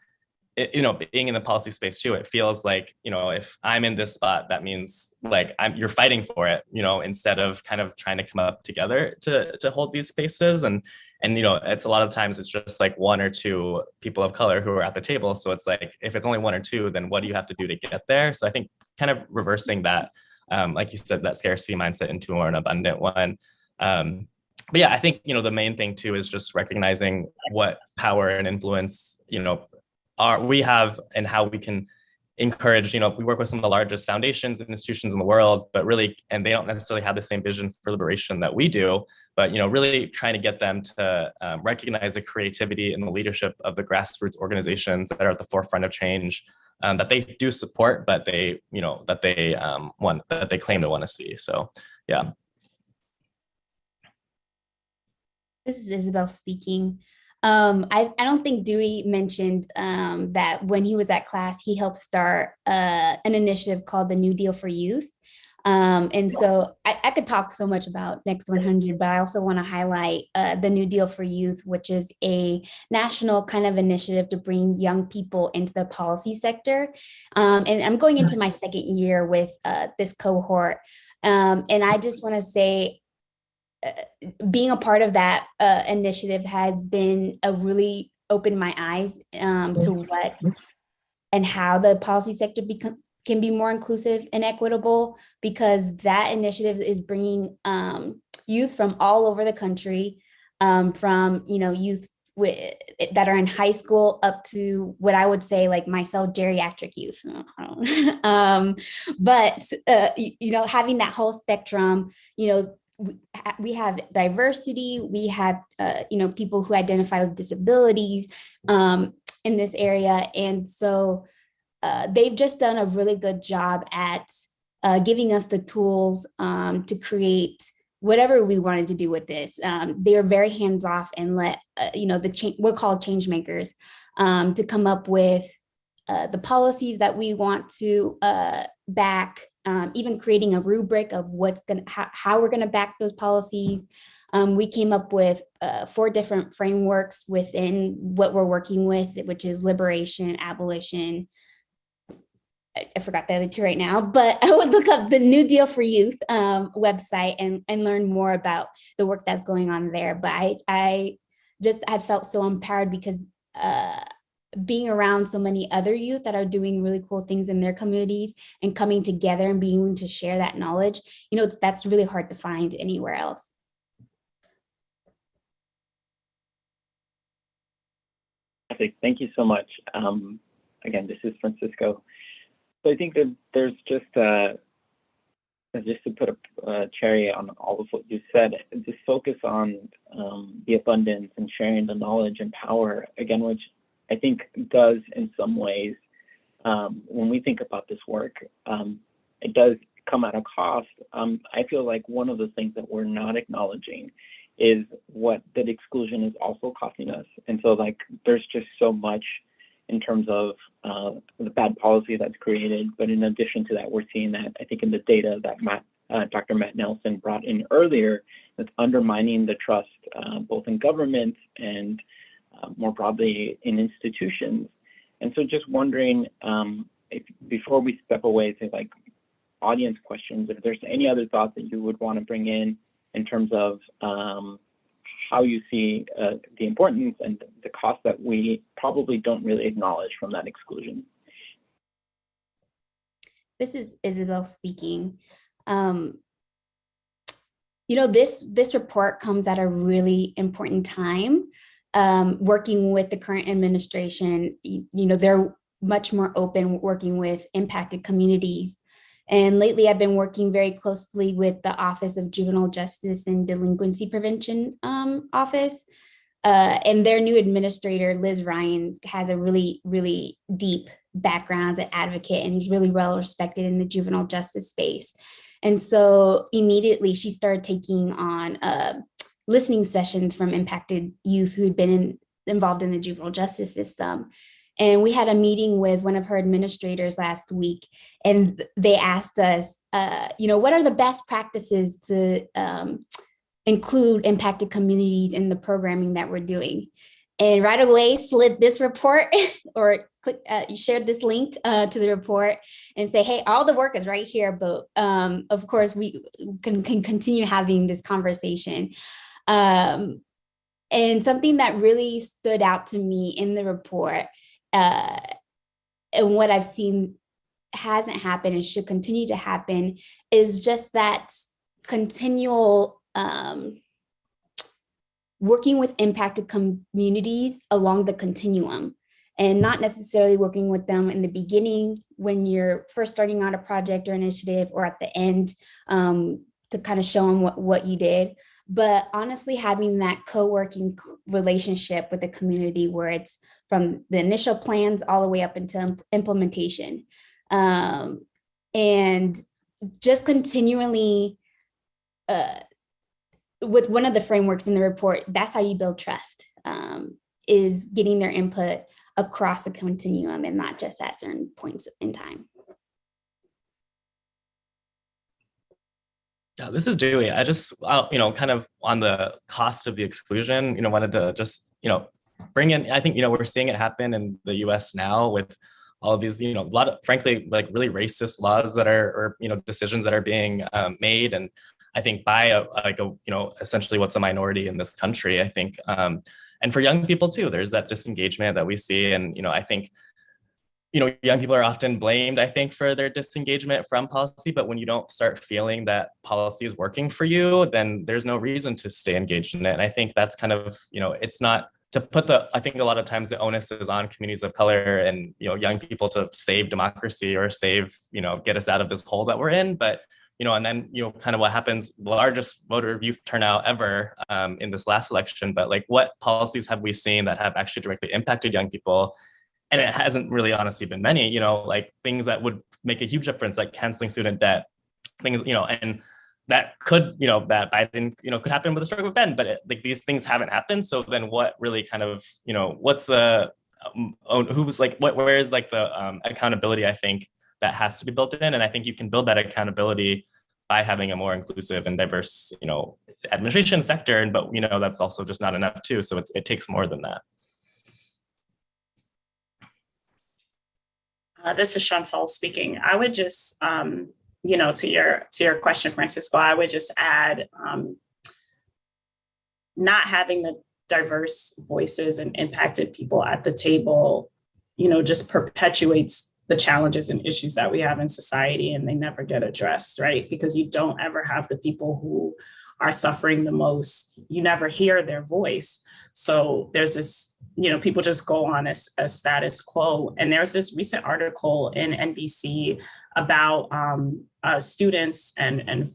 you know, being in the policy space too, it feels like, you know, if I'm in this spot, that means like you're fighting for it, you know, instead of kind of trying to come up together to hold these spaces. And, you know, it's a lot of times it's just like one or two people of color who are at the table. So it's like, if it's only one or two, then what do you have to do to get there? So I think kind of reversing that, like you said, that scarcity mindset into more an abundant one. But yeah, I think, you know, the main thing too is just recognizing what power and influence, you know, we have, and how we can encourage, you know, we work with some of the largest foundations and institutions in the world, but really, and they don't necessarily have the same vision for liberation that we do, but, you know, really trying to get them to recognize the creativity and the leadership of the grassroots organizations that are at the forefront of change, that they do support, but they, you know, that they claim to want to see. So, yeah. This is Isabel speaking. I don't think Dewey mentioned that when he was at class, he helped start an initiative called the New Deal for Youth. And so I could talk so much about Next 100, but I also want to highlight the New Deal for Youth, which is a national kind of initiative to bring young people into the policy sector. And I'm going into my second year with this cohort. And I just want to say, being a part of that initiative has been a really opened my eyes to what and how the policy sector can be more inclusive and equitable, because that initiative is bringing youth from all over the country, from youth that are in high school up to what I would say like myself, geriatric youth. But having that whole spectrum, we have diversity, we have people who identify with disabilities in this area, and so they've just done a really good job at giving us the tools to create whatever we wanted to do with this. They are very hands-off and let we're called change makers to come up with the policies that we want to back, even creating a rubric of how we're gonna back those policies. We came up with 4 different frameworks within what we're working with, which is liberation, abolition. I forgot the other 2 right now, but I would look up the New Deal for Youth website and learn more about the work that's going on there. But I felt so empowered because being around so many other youth that are doing really cool things in their communities and coming together and being able to share that knowledge, that's really hard to find anywhere else. Thank you so much. Again, this is Francisco. So I think that there's just to put a cherry on all of what you said, this focus on the abundance and sharing the knowledge and power, again, which I think does in some ways, when we think about this work, it does come at a cost. I feel like one of the things that we're not acknowledging is what that exclusion is also costing us. And so like, there's just so much in terms of the bad policy that's created. But in addition to that, we're seeing that, I think in the data that Dr. Matt Nelson brought in earlier, that's undermining the trust both in government and more broadly in institutions. And so just wondering, if before we step away to like audience questions, if there's any other thoughts that you would want to bring in terms of how you see the importance and the cost that we probably don't really acknowledge from that exclusion. This is Isabel speaking. This report comes at a really important time. Working with the current administration, they're much more open working with impacted communities. And lately, I've been working very closely with the Office of Juvenile Justice and Delinquency Prevention Office. And their new administrator, Liz Ryan, has a really, really deep background as an advocate, and he's really well respected in the juvenile justice space. And so immediately she started taking on listening sessions from impacted youth who'd been involved in the juvenile justice system. And we had a meeting with one of her administrators last week, and they asked us, what are the best practices to include impacted communities in the programming that we're doing? And right away slid this report or shared this link to the report and say, hey, all the work is right here, but of course we can continue having this conversation. And something that really stood out to me in the report, and what I've seen hasn't happened and should continue to happen, is just that continual working with impacted communities along the continuum, and not necessarily working with them in the beginning when you're first starting out a project or initiative, or at the end to kind of show them what you did. But honestly, having that co-working relationship with the community where it's from the initial plans all the way up into implementation. And just continually, with one of the frameworks in the report, that's how you build trust, is getting their input across the continuum and not just at certain points in time. Yeah, this is Dewey. I just, kind of on the cost of the exclusion, wanted to just, bring in, I think, we're seeing it happen in the US now with all of these, a lot of, frankly, like really racist laws that are, or, decisions that are being made. And I think by essentially what's a minority in this country, I think, and for young people too, there's that disengagement that we see. And, I think, young people are often blamed, I think, for their disengagement from policy. But when you don't start feeling that policy is working for you, then there's no reason to stay engaged in it. And I think that's kind of, it's not to put I think a lot of times the onus is on communities of color and, young people to save democracy or save, get us out of this hole that we're in. But, and then, kind of what happens, largest voter youth turnout ever in this last election. But like, what policies have we seen that have actually directly impacted young people? And it hasn't really honestly been many, like things that would make a huge difference, like canceling student debt, things, and that could, that Biden, could happen with a stroke of a pen, but like these things haven't happened. So then what really kind of, what's the, who's like, where is like the accountability, I think, that has to be built in. And I think you can build that accountability by having a more inclusive and diverse, administration sector. But, that's also just not enough too. So it takes more than that. This is Chantal speaking. I would just, to your question, Francisco, I would just add not having the diverse voices and impacted people at the table, just perpetuates the challenges and issues that we have in society, and they never get addressed, right? Because you don't ever have the people who are suffering the most. You never hear their voice. So there's this, people just go on as status quo. And there's this recent article in NBC about students and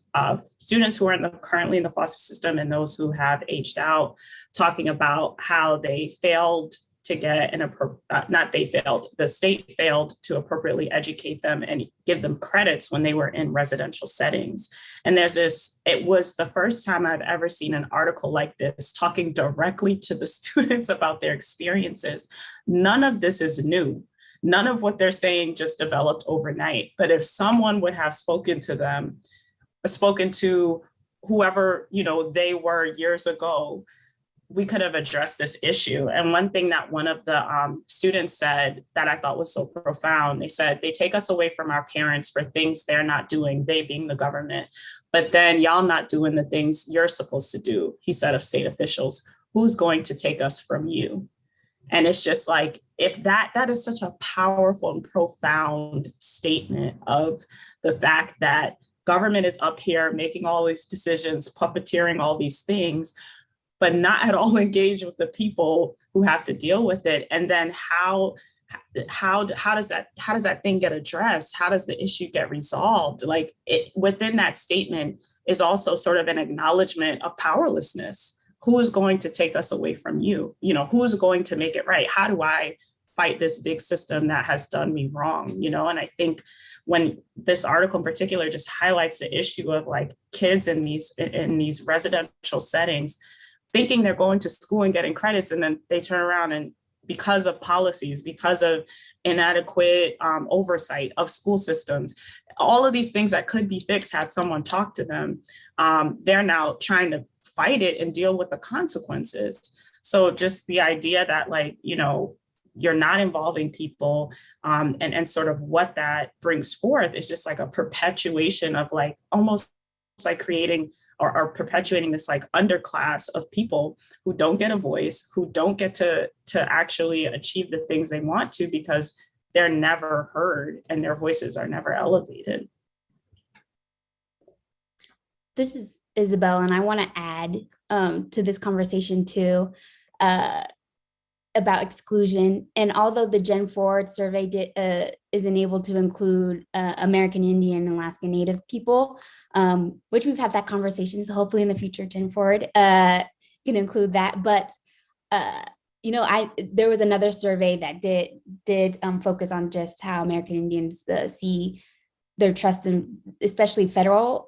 students who are currently in the foster system and those who have aged out, talking about how they failed to get the state failed to appropriately educate them and give them credits when they were in residential settings. And it was the first time I've ever seen an article like this talking directly to the students about their experiences. None of this is new. None of what they're saying just developed overnight. But if someone would have spoken to whoever, they were years ago, we could have addressed this issue. And one thing that one of the students said that I thought was so profound, they said, they take us away from our parents for things they're not doing, they being the government, but then y'all not doing the things you're supposed to do, he said of state officials. Who's going to take us from you? And it's just like, if that is such a powerful and profound statement of the fact that government is up here making all these decisions, puppeteering all these things, but not at all engaged with the people who have to deal with it. And then how does that thing get addressed? How does the issue get resolved? Like within that statement is also sort of an acknowledgement of powerlessness. Who is going to take us away from you? Who's going to make it right? How do I fight this big system that has done me wrong? And I think when this article in particular just highlights the issue of like kids in these residential settings, thinking they're going to school and getting credits, and then they turn around and because of policies, because of inadequate oversight of school systems, all of these things that could be fixed had someone talk to them, they're now trying to fight it and deal with the consequences. So just the idea that you're not involving people and sort of what that brings forth is just like a perpetuation of like almost like creating or perpetuating this like underclass of people who don't get a voice, who don't get to actually achieve the things they want to because they're never heard and their voices are never elevated. This is Isabel, and I want to add to this conversation too about exclusion. And although the GenForward survey isn't able to include American Indian and Alaska Native people, which we've had that conversation, so hopefully in the future GenForward can include that. But there was another survey that did focus on just how American Indians see their trust in, especially federal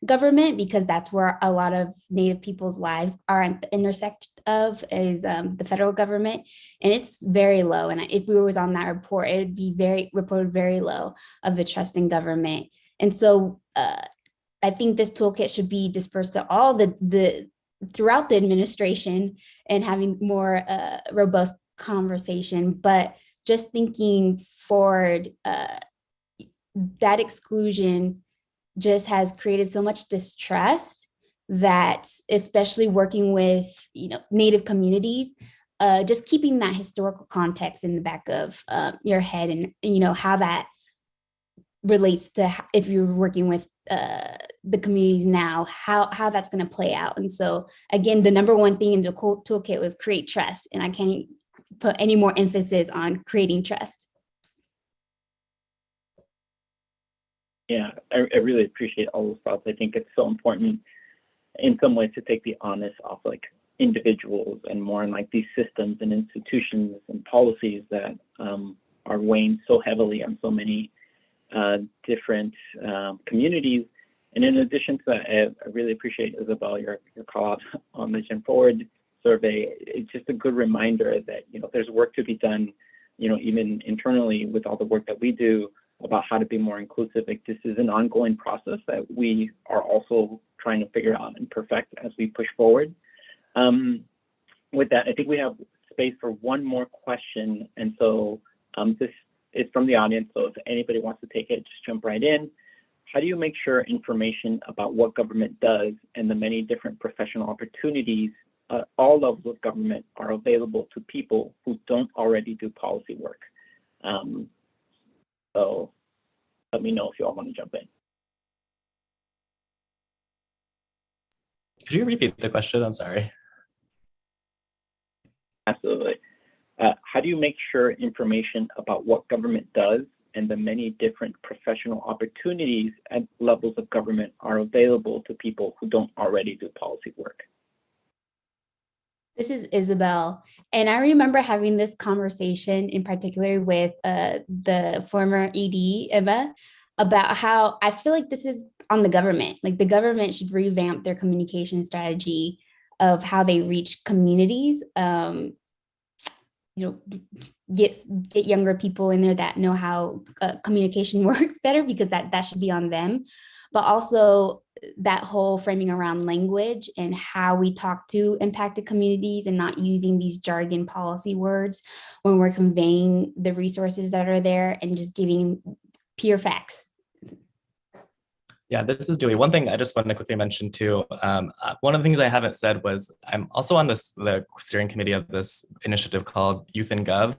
government, because that's where a lot of Native people's lives are at the intersect of is the federal government, and it's very low. And if we was on that report, it would be reported very low of the trust in government. And so I think this toolkit should be dispersed to all the throughout the administration and having more robust conversation. But just thinking forward, that exclusion just has created so much distrust that, especially working with Native communities, just keeping that historical context in the back of your head, and how that relates to if you're working with the communities now, how that's going to play out. And so again, the number one thing in the toolkit was create trust, and I can't put any more emphasis on creating trust. Yeah, I really appreciate all those thoughts. I think it's so important in some ways to take the onus off like individuals and more on like these systems and institutions and policies that are weighing so heavily on so many different communities. And in addition to that, I really appreciate, Isabel, your call out on the GenForward survey. It's just a good reminder that there's work to be done, even internally with all the work that we do about how to be more inclusive. Like, this is an ongoing process that we are also trying to figure out and perfect as we push forward. With that, I think we have space for one more question. And so this is from the audience. So if anybody wants to take it, just jump right in. How do you make sure information about what government does and the many different professional opportunities at all levels of government are available to people who don't already do policy work? So let me know if you all want to jump in. Could you repeat the question? I'm sorry. Absolutely. How do you make sure information about what government does and the many different professional opportunities at levels of government are available to people who don't already do policy work? This is Isabel. And I remember having this conversation in particular with the former ED, Emma, about how I feel like this is on the government. Like, the government should revamp their communication strategy of how they reach communities. Get younger people in there that know how communication works better, because that should be on them. But also that whole framing around language and how we talk to impacted communities, and not using these jargon policy words when we're conveying the resources that are there, and just giving pure facts. Yeah, this is Dewey. One thing I just wanted to quickly mention too, one of the things I haven't said was I'm also on the steering committee of this initiative called Youth in Gov.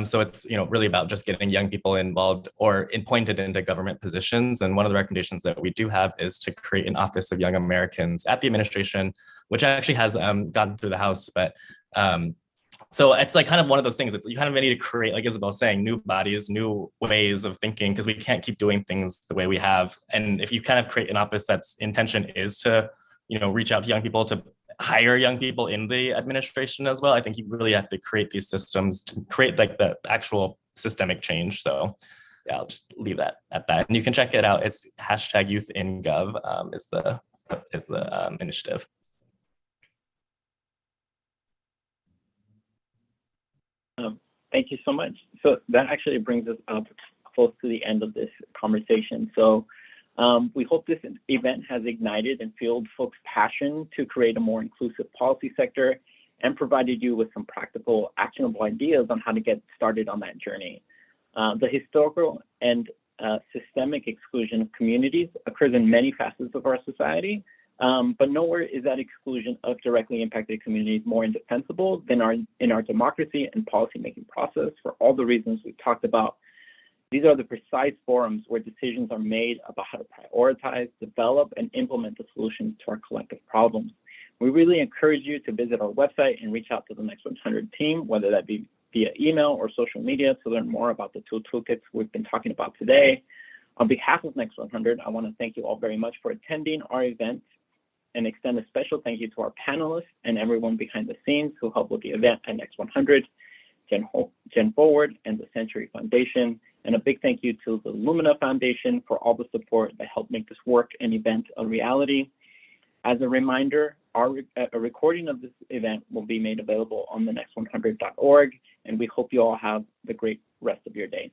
So it's really about just getting young people involved or appointed into government positions. And one of the recommendations that we do have is to create an Office of Young Americans at the administration, which actually has gotten through the House. But so it's like kind of one of those things. You kind of need to create, like Isabel was saying, new bodies, new ways of thinking, because we can't keep doing things the way we have. And if you kind of create an office that's intention is to, reach out to young people, to hire young people in the administration as well, I think you really have to create these systems to create like the actual systemic change. So yeah, I'll just leave that at that. And you can check it out. It's #YouthInGov is the initiative. Thank you so much. So that actually brings us up close to the end of this conversation. So we hope this event has ignited and fueled folks' passion to create a more inclusive policy sector, and provided you with some practical, actionable ideas on how to get started on that journey. The historical and systemic exclusion of communities occurs in many facets of our society, but nowhere is that exclusion of directly impacted communities more indefensible than in our democracy and policymaking process, for all the reasons we've talked about. These are the precise forums where decisions are made about how to prioritize, develop, and implement the solutions to our collective problems. We really encourage you to visit our website and reach out to the Next 100 team, whether that be via email or social media, to learn more about the toolkits we've been talking about today. On behalf of Next 100, I want to thank you all very much for attending our event, and extend a special thank you to our panelists and everyone behind the scenes who helped with the event at Next 100, GenForward, and the Century Foundation. And a big thank you to the Lumina Foundation for all the support that helped make this work and event a reality. As a reminder, a recording of this event will be made available on the next100.org, and we hope you all have the great rest of your day.